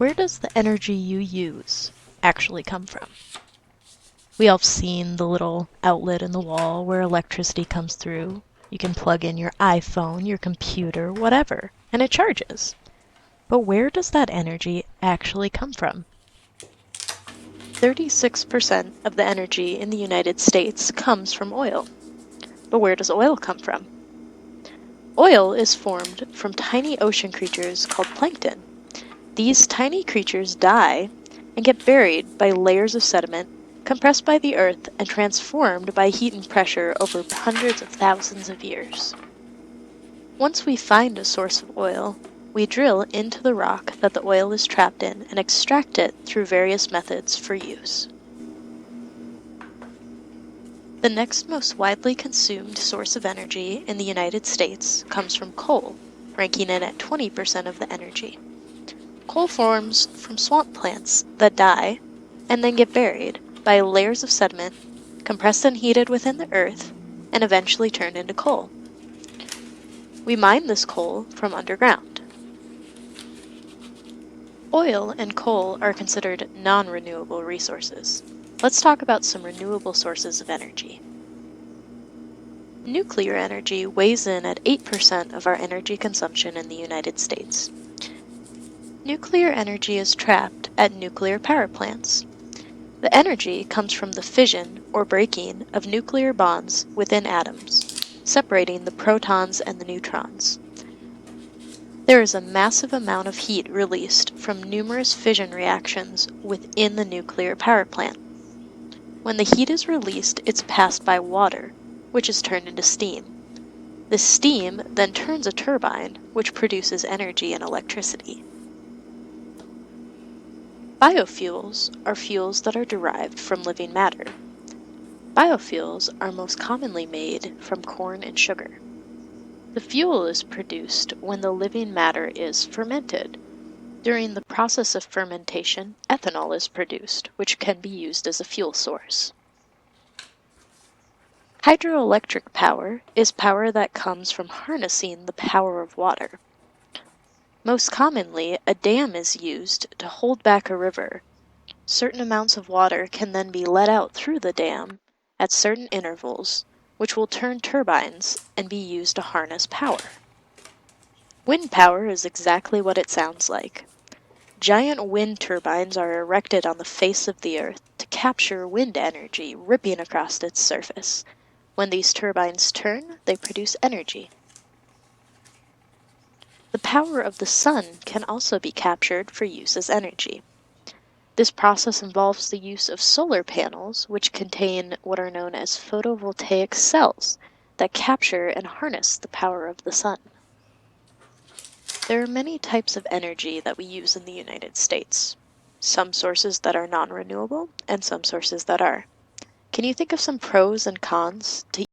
Where does the energy you use actually come from? We all have seen the little outlet in the wall where electricity comes through. You can plug in your iPhone, your computer, whatever, and it charges. But where does that energy actually come from? 36% of the energy in the United States comes from oil. But where does oil come from? Oil is formed from tiny ocean creatures called plankton. These tiny creatures die and get buried by layers of sediment, compressed by the earth and transformed by heat and pressure over hundreds of thousands of years. Once we find a source of oil, we drill into the rock that the oil is trapped in and extract it through various methods for use. The next most widely consumed source of energy in the United States comes from coal, ranking in at 20% of the energy. Coal forms from swamp plants that die and then get buried by layers of sediment, compressed and heated within the earth, and eventually turned into coal. We mine this coal from underground. Oil and coal are considered non-renewable resources. Let's talk about some renewable sources of energy. Nuclear energy weighs in at 8% of our energy consumption in the United States. Nuclear energy is trapped at nuclear power plants. The energy comes from the fission or breaking of nuclear bonds within atoms, separating the protons and the neutrons. There is a massive amount of heat released from numerous fission reactions within the nuclear power plant. When the heat is released, it's passed by water, which is turned into steam. The steam then turns a turbine, which produces energy and electricity. Biofuels are fuels that are derived from living matter. Biofuels are most commonly made from corn and sugar. The fuel is produced when the living matter is fermented. During the process of fermentation, ethanol is produced, which can be used as a fuel source. Hydroelectric power is power that comes from harnessing the power of water. Most commonly, a dam is used to hold back a river. Certain amounts of water can then be let out through the dam at certain intervals, which will turn turbines and be used to harness power. Wind power is exactly what it sounds like. Giant wind turbines are erected on the face of the earth to capture wind energy ripping across its surface. When these turbines turn, they produce energy. The power of the sun can also be captured for use as energy. This process involves the use of solar panels, which contain what are known as photovoltaic cells that capture and harness the power of the sun. There are many types of energy that we use in the United States. Some sources that are non-renewable and some sources that are. Can you think of some pros and cons to